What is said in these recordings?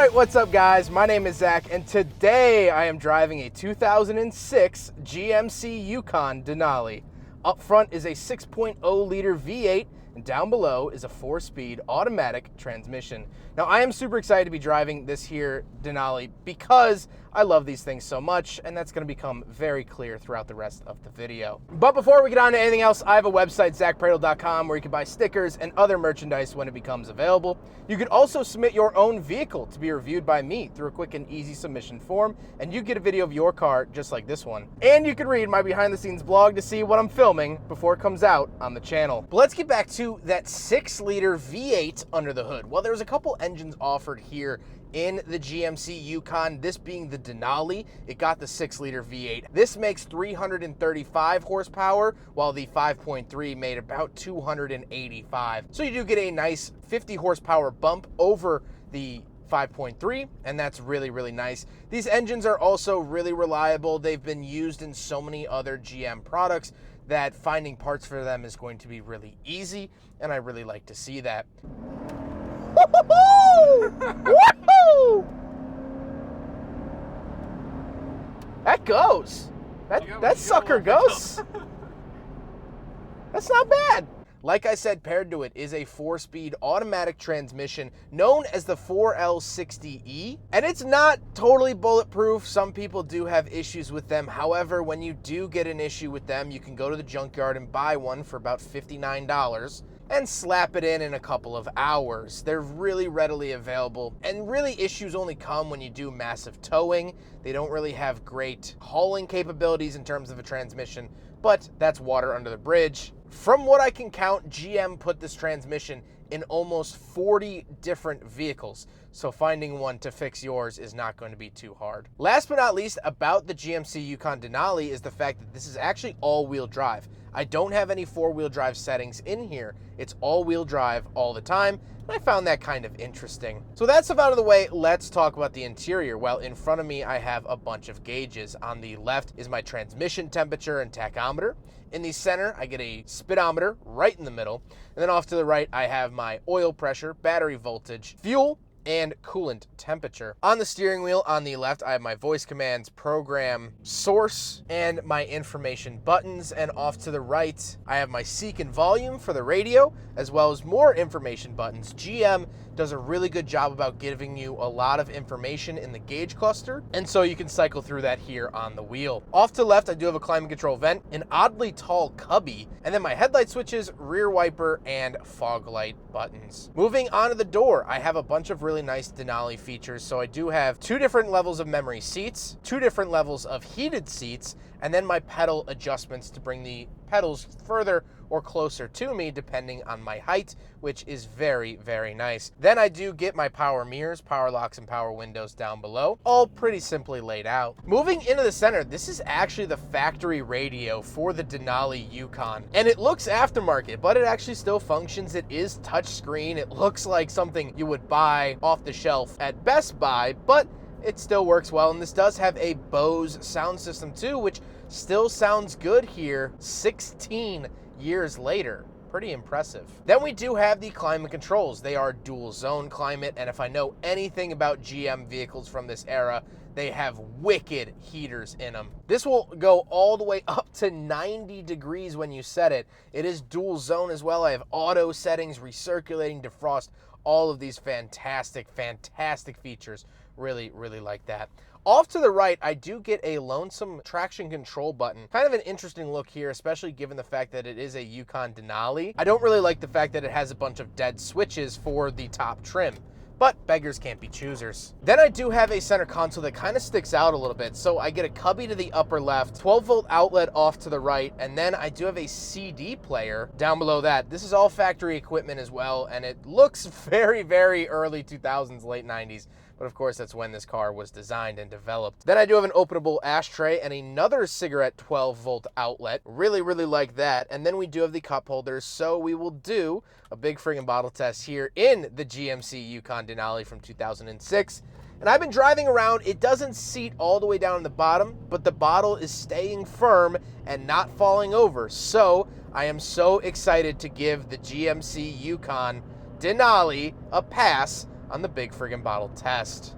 Alright, what's up guys? My name is Zach, and today I am driving a 2006 GMC Yukon Denali. Up front is a 6.0 liter V8, and down below is a 4-speed automatic transmission. Now I am super excited to be driving this here Denali because I love these things so much, and that's going to become very clear throughout the rest of the video. But before we get on to anything else, I have a website, zackpradel.com, where you can buy stickers and other merchandise when it becomes available. You could also submit your own vehicle to be reviewed by me through a quick and easy submission form, and you get a video of your car just like this one. And you can read my behind the scenes blog to see what I'm filming before it comes out on the channel. But let's get back to that 6-liter V8 under the hood. Well, there's a couple engines offered here in the GMC Yukon, this being the Denali. It got the 6-liter V8. This makes 335 horsepower, while the 5.3 made about 285. So you do get a nice 50 horsepower bump over the 5.3, and that's really, really nice. These engines are also really reliable. They've been used in so many other GM products that finding parts for them is going to be really easy, and I really like to see that. Woohoo! That goes. That sucker goes. That's not bad. Like I said, paired to it is a 4-speed automatic transmission known as the 4L60E, and it's not totally bulletproof. Some people do have issues with them. However, when you do get an issue with them, you can go to the junkyard and buy one for about $59 and slap it in a couple of hours. They're really readily available, and really issues only come when you do massive towing. They don't really have great hauling capabilities in terms of a transmission, but that's water under the bridge. From what I can count, GM put this transmission in almost 40 different vehicles, so finding one to fix yours is not going to be too hard. Last but not least about the GMC Yukon Denali is the fact that this is actually all-wheel drive. I don't have any 4-wheel drive settings in here. It's all-wheel drive all the time, and I found that kind of interesting. So that's stuff out of the way, let's talk about the interior. Well, in front of me I have a bunch of gauges. On the left is my transmission temperature and tachometer. In the center, I get a speedometer right in the middle. And then off to the right, I have my oil pressure, battery voltage, fuel, and coolant temperature. On the steering wheel on the left, I have my voice commands, program, source, and my information buttons. And off to the right, I have my seek and volume for the radio, as well as more information buttons. GM does a really good job about giving you a lot of information in the gauge cluster, and so you can cycle through that here on the wheel. Off to the left, I do have a climate control vent, an oddly tall cubby, and then my headlight switches, rear wiper, and fog light buttons. Moving on to the door, I have a bunch of really nice Denali features. So I do have 2 different levels of memory seats, 2 different levels of heated seats, and then my pedal adjustments to bring the pedals further or closer to me depending on my height, which is very, very nice. Then I do get my power mirrors, power locks, and power windows down below, all pretty simply laid out. Moving into the center, this is actually the factory radio for the Denali Yukon, and it looks aftermarket, but it actually still functions. It is touchscreen. It looks like something you would buy off the shelf at Best Buy, but it still works well. And this does have a Bose sound system too, which still sounds good here 16 years later. Pretty impressive. Then we do have the climate controls. They are dual zone climate, and if I know anything about GM vehicles from this era, they have wicked heaters in them. This will go all the way up to 90 degrees when you set it. It is dual zone as well. I have auto settings, recirculating, defrost, all of these fantastic, fantastic features. Really, really like that. Off to the right, I do get a lonesome traction control button. Kind of an interesting look here, especially given the fact that it is a Yukon Denali. I don't really like the fact that it has a bunch of dead switches for the top trim, but beggars can't be choosers. Then I do have a center console that kind of sticks out a little bit. So I get a cubby to the upper left, 12-volt outlet off to the right, and then I do have a CD player down below that. This is all factory equipment as well, and it looks very, very early 2000s, late 90s. But of course, that's when this car was designed and developed. Then I do have an openable ashtray and another cigarette 12-volt outlet. Really, really like that. And then we do have the cup holders. So we will do a big friggin' bottle test here in the GMC Yukon Denali from 2006. And I've been driving around. It doesn't seat all the way down in the bottom, but the bottle is staying firm and not falling over. So I am so excited to give the GMC Yukon Denali a pass on the big friggin' bottle test.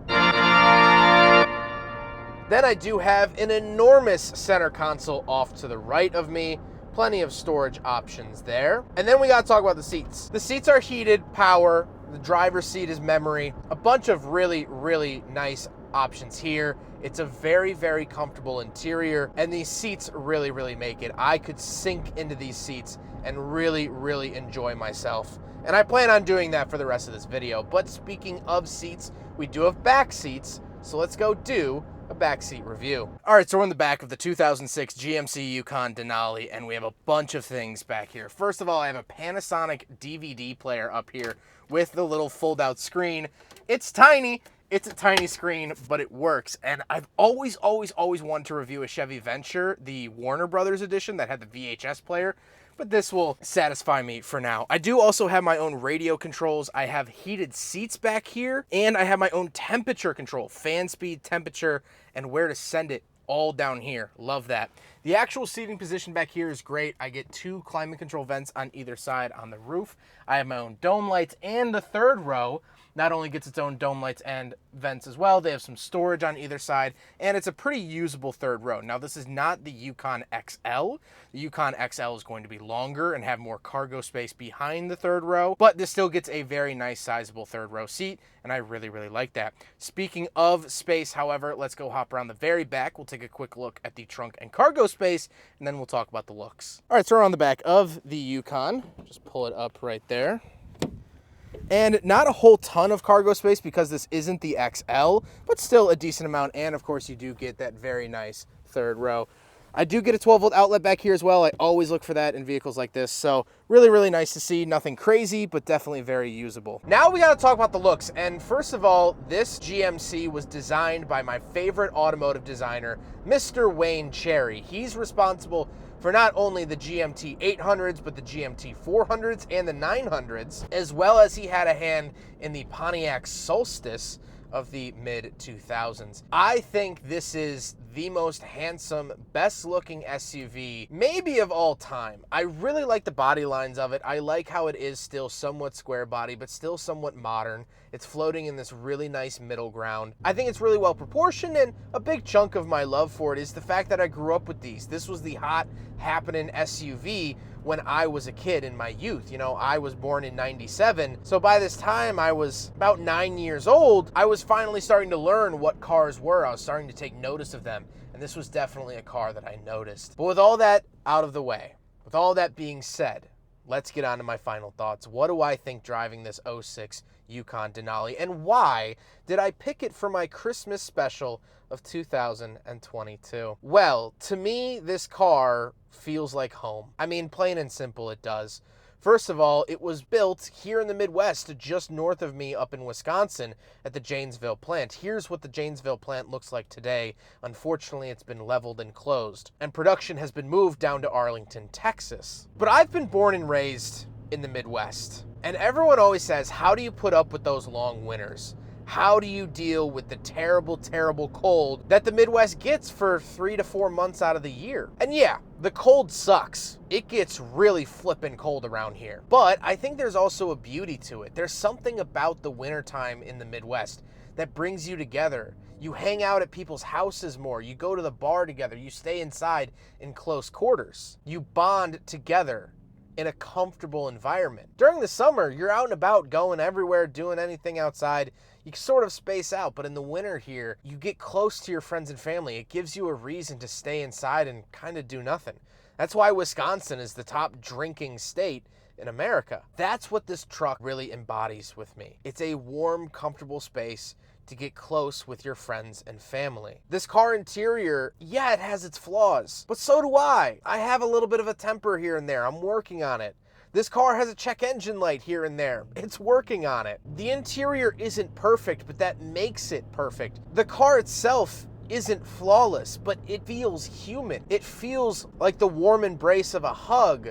Then I do have an enormous center console off to the right of me. Plenty of storage options there. And then we gotta talk about the seats. The seats are heated, power. The driver's seat is memory. A bunch of really, really nice options here. It's a very, very comfortable interior, and these seats really, really make it. I could sink into these seats and really, really enjoy myself. And I plan on doing that for the rest of this video. But speaking of seats, we do have back seats, so let's go do a backseat review. All right, so we're in the back of the 2006 GMC Yukon Denali, and we have a bunch of things back here. First of all, I have a Panasonic DVD player up here with the little fold-out screen. It's tiny. It's a tiny screen, but it works. And I've always wanted to review a Chevy Venture, the Warner Brothers edition that had the VHS player, but this will satisfy me for now. I do also have my own radio controls. I have heated seats back here, and I have my own temperature control, fan speed, temperature, and where to send it all down here. Love that. The actual seating position back here is great. I get 2 climate control vents on either side on the roof. I have my own dome lights, and the third row not only gets its own dome lights and vents as well, they have some storage on either side, and it's a pretty usable third row. Now, this is not the Yukon XL. The Yukon XL is going to be longer and have more cargo space behind the third row, but this still gets a very nice sizable third row seat, and I really, really like that. Speaking of space, however, let's go hop around the very back. We'll take a quick look at the trunk and cargo space, and then we'll talk about the looks. All right, so we're on the back of the Yukon. Just pull it up right there. And not a whole ton of cargo space because this isn't the XL, but still a decent amount. And of course you do get that very nice third row. I do get a 12-volt outlet back here as well. I always look for that in vehicles like this. So really, really nice to see. Nothing crazy, but definitely very usable. Now we got to talk about the looks. And first of all, this GMC was designed by my favorite automotive designer, Mr. Wayne Cherry. He's responsible for not only the GMT 800's, but the GMT 400's and the 900's, as well as he had a hand in the Pontiac Solstice of the mid-2000s. I think this is the most handsome, best-looking SUV, maybe of all time. I really like the body lines of it. I like how it is still somewhat square body, but still somewhat modern. It's floating in this really nice middle ground. I think it's really well proportioned, and a big chunk of my love for it is the fact that I grew up with these. This was the hot, happening SUV when I was a kid in my youth. You know, I was born in '97, so by this time I was about 9 years old. I was finally starting to learn what cars were. I was starting to take notice of them, and this was definitely a car that I noticed. But with all that out of the way, with all that being said, let's get on to my final thoughts. What do I think driving this 06 Yukon Denali, and why did I pick it for my Christmas special of 2022? Well, to me, this car feels like home. I mean, plain and simple, it does. First of all, it was built here in the Midwest, just north of me up in Wisconsin at the Janesville plant. Here's what the Janesville plant looks like today. Unfortunately, it's been leveled and closed, and production has been moved down to Arlington, Texas. But I've been born and raised in the Midwest, and everyone always says, how do you put up with those long winters? How do you deal with the terrible, terrible cold that the Midwest gets for 3 to 4 months out of the year? And yeah, the cold sucks. It gets really flippin' cold around here. But I think there's also a beauty to it. There's something about the wintertime in the Midwest that brings you together. You hang out at people's houses more. You go to the bar together. You stay inside in close quarters. You bond together in a comfortable environment. During the summer, you're out and about, going everywhere, doing anything outside. You sort of space out, but in the winter here, you get close to your friends and family. It gives you a reason to stay inside and kind of do nothing. That's why Wisconsin is the top drinking state in America. That's what this truck really embodies with me. It's a warm, comfortable space to get close with your friends and family. This car interior, yeah, it has its flaws, but so do I. I have a little bit of a temper here and there. I'm working on it. This car has a check engine light here and there. It's working on it. The interior isn't perfect, but that makes it perfect. The car itself isn't flawless, but it feels human. It feels like the warm embrace of a hug.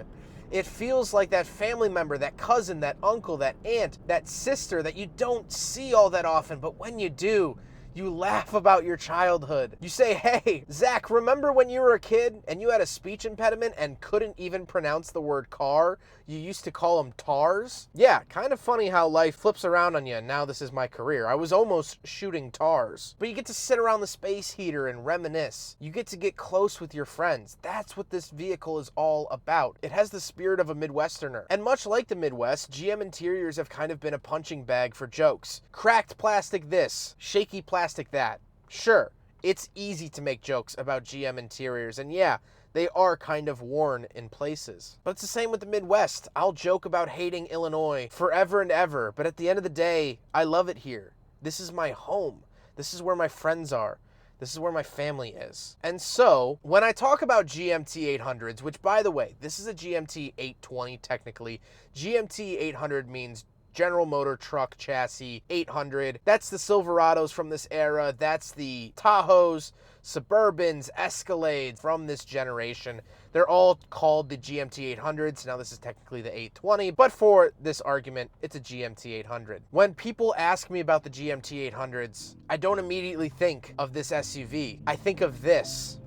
It feels like that family member, that cousin, that uncle, that aunt, that sister that you don't see all that often, but when you do, You laugh about your childhood. You say, hey, Zach, remember when you were a kid and you had a speech impediment and couldn't even pronounce the word car? You used to call them tars? Yeah, kind of funny how life flips around on you, and now this is my career. I was almost shooting tars. But you get to sit around the space heater and reminisce. You get to get close with your friends. That's what this vehicle is all about. It has the spirit of a Midwesterner. And much like the Midwest, GM interiors have kind of been a punching bag for jokes. Cracked plastic this, shaky plastic that. Sure, it's easy to make jokes about GM interiors, and yeah, they are kind of worn in places. But it's the same with the Midwest. I'll joke about hating Illinois forever and ever, but at the end of the day, I love it here. This is my home. This is where my friends are. This is where my family is. And so, when I talk about GMT 800s, which by the way, this is a GMT 820 technically, GMT 800 means General Motor Truck Chassis 800. That's the Silverados from this era. That's the Tahoes, Suburbans, Escalades from this generation. They're all called the GMT 800s. Now this is technically the 820, but for this argument, it's a GMT 800. When people ask me about the GMT 800s, I don't immediately think of this SUV. I think of this,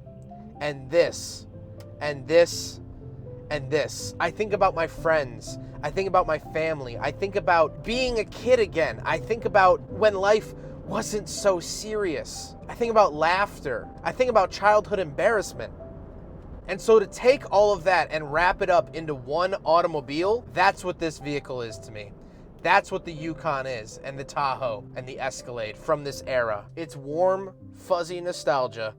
and this, and this, and this. I think about my friends. I think about my family. I think about being a kid again. I think about when life wasn't so serious. I think about laughter. I think about childhood embarrassment. And so to take all of that and wrap it up into one automobile, that's what this vehicle is to me. That's what the Yukon is, and the Tahoe, and the Escalade from this era. It's warm, fuzzy nostalgia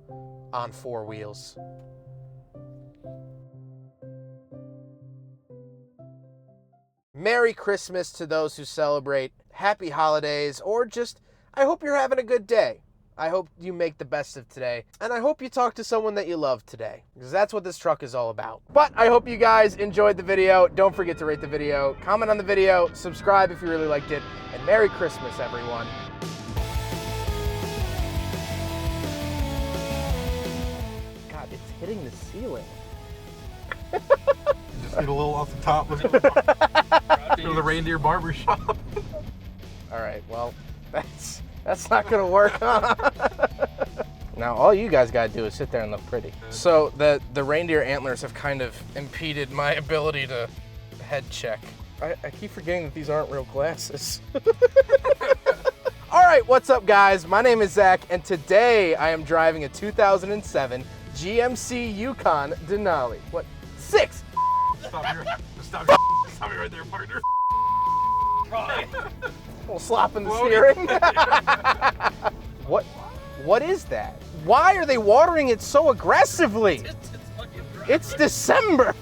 on four wheels. Merry Christmas to those who celebrate, happy holidays, or just, I hope you're having a good day. I hope you make the best of today, and I hope you talk to someone that you love today, because that's what this truck is all about. But I hope you guys enjoyed the video. Don't forget to rate the video, comment on the video, subscribe if you really liked it, and Merry Christmas, everyone. God, it's hitting the ceiling. Just get a little off the top. Let's go to the reindeer barber shop. All right, well, that's not gonna work, huh? Now, all you guys gotta do is sit there and look pretty. So the reindeer antlers have kind of impeded my ability to head check. I keep forgetting that these aren't real glasses. All right, what's up, guys? My name is Zach, and today I am driving a 2007 GMC Yukon Denali. What? 6. Stop me right there, partner. A little slop in the steering. What is that? Why are they watering it so aggressively? It's December.